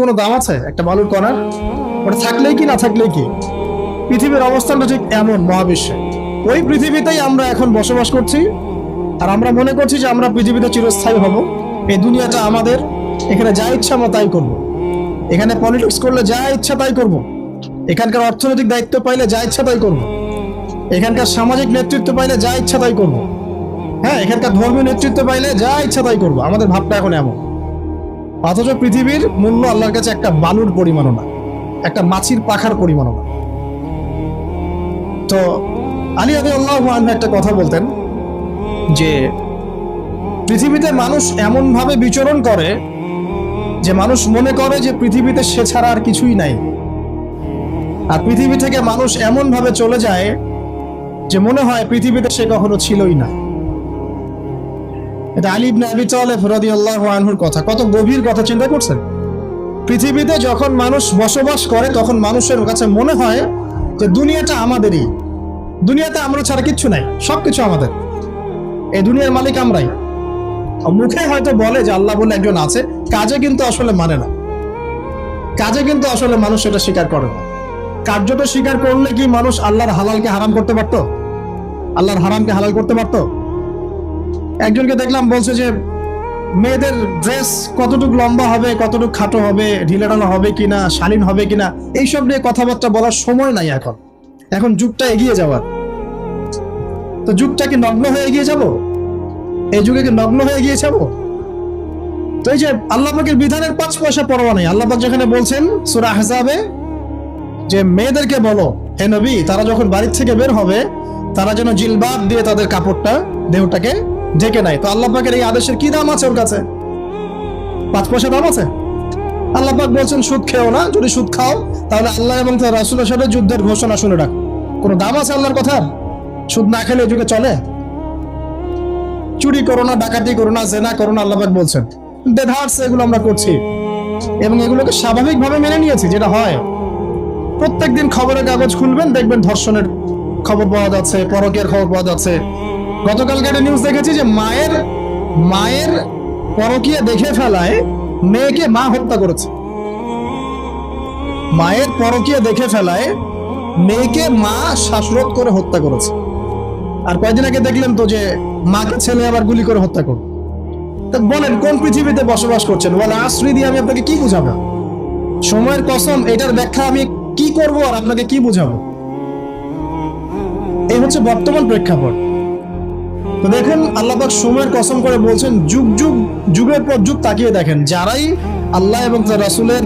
কোনো দাম আছে একটা বালুর কণার? ওটা থাকলেই কি না থাকলেই কি? পৃথিবীর অবস্থানটা ঠিক এমন মহাবিশ্বে। ওই পৃথিবীতেই আমরা এখন বসবাস করছি, আর আমরা মনে করছি যে আমরা পৃথিবীতে চিরস্থায়ী হব। এই দুনিয়াটা আমাদের, এখানে যা ইচ্ছা আমরা তাই করব। এখানে পলিটিক্স করলে যা ইচ্ছা তাই করব। এখানকার অর্থনৈতিক দায়িত্ব পাইলে যা ইচ্ছা তাই করব। এখানকার সামাজিক নেতৃত্ব পাইলে যা ইচ্ছা তাই করব। হ্যাঁ, এখানকার ধর্মীয় নেতৃত্ব পাইলে যা ইচ্ছা তাই করব। আমাদের ভাবটা এখন এমন। অথচ পৃথিবীর মূল্য আল্লাহর কাছে একটা বালুর পরিমাণও না, একটা মাছির পাখার পরিমাণও না। তো আলী রাদিয়াল্লাহু আনহু একটা কথা বলতেন যে পৃথিবীতে মানুষ এমন ভাবে বিচরণ করে যে মানুষ মনে করে যে পৃথিবীতে সে ছাড়া আর কিছুই নাই, আর পৃথিবী থেকে মানুষ এমন ভাবে চলে যায় যে মনে হয় পৃথিবীতে সে কখনো ছিলই না। এটা আলী ইবনে আবি তালেব রাদিয়াল্লাহু আনহুর কথা। কত গভীর কথা, চিন্তা করছেন? পৃথিবীতে যখন মানুষ বসবাস করে তখন মানুষের কাছে মনে হয় যে দুনিয়াটা আমাদেরই, দুনিয়াতে আমরা ছাড়া কিচ্ছু নাই, সবকিছু আমাদের, এই দুনিয়ার মালিক আমরাই। মুখে হয়তো বলে যে আল্লাহ বলে একজন আছে, কাজে কিন্তু আসলে মানে না। কাজে কিন্তু আসলে মানুষ এটা স্বীকার করে না। কার্যত স্বীকার করলে কি মানুষ আল্লাহর হালালকে হারাম করতে পারতো? আল্লাহর হারামকে হালাল করতে পারতো? একজনকে দেখলাম বলছে যে মেয়েদের ড্রেস কতটুকু লম্বা হবে, কতটুকু খাটো হবে, ঢিলেঢালা হবে কিনা, শালীন হবে কিনা, এইসব নিয়ে কথাবার্তা বলার সময় নাই এখন। এখন যুগটা এগিয়ে যাওয়ার। তো যুগটা কি নগ্ন হয়ে এগিয়ে যাব? এই যুগে কি নগ্ন হয়ে এগিয়ে যাব? তো এই যে আল্লাহ পাকের বিধানের 5 পয়সা পরোয়া নেই। আল্লাহ পাক যেখানে বলছেন সূরা আহজাবে যে মেয়েদেরকে বলো হে নবী, তারা যখন বাড়ি থেকে বের হবে তারা যেন জিলবাব দিয়ে তাদের কাপড়টা, দেহটাকে ঢেকে নেয়। তো আল্লাহ পাকের এই আদেশের কি দাম আছে ওর কাছে? 5 পয়সা দাম আছে? আল্লাহ পাক বলছেন সুদ খেও না, যদি সুদ খাও তাহলে আল্লাহ এবং তার রাসূলের সাথে যুদ্ধের ঘোষণা শুনে রাখো। কোনো দাম আছে আল্লাহর কথার? সুদ না খেলে এই যুগে চলে? চুরি করো না, ডাকাতি করো না, জেনা করো না, আল্লাহ পাক বলছেন। বেধার্স এগুলো আমরা করছি এবং এগুলোকে স্বাভাবিকভাবে মেনে নিয়েছি, যেটা হয়। প্রত্যেকদিন খবরের কাগজ খুলবেন, দেখবেন ধর্ষণের খবর পাওয়া যাচ্ছে, পরকীয়ার খবর পাওয়া যাচ্ছে। গতকালকে একটা নিউজ দেখেছি যে মায়ের পরকীয়া দেখে ফেলায় মেয়েকে মা হত্যা করেছে। মায়ের পরকীয়া দেখে ফেলায় মেয়েকে মা শ্বাসরোধ করে হত্যা করেছে। আর কয়েকদিন আগে দেখলেন তো যে মাকে ছেলে আবার গুলি করে হত্যা করবে। তা বলেন কোন পৃথিবীতে বসবাস করছেন? ওয়াল আসরি দিয়ে আমি আপনাকে কি বুঝাবো? সময়ের কসম, এটার ব্যাখ্যা আমি কি করব আর আপনাকে কি বুঝাবো? এই হচ্ছে বর্তমান প্রেক্ষাপট। তো দেখেন আল্লাহ পাক সময়ের কসম করে বলছেন, যুগের পর যুগ তাকিয়ে দেখেন, যারাই আল্লাহ এবং তার রাসূলের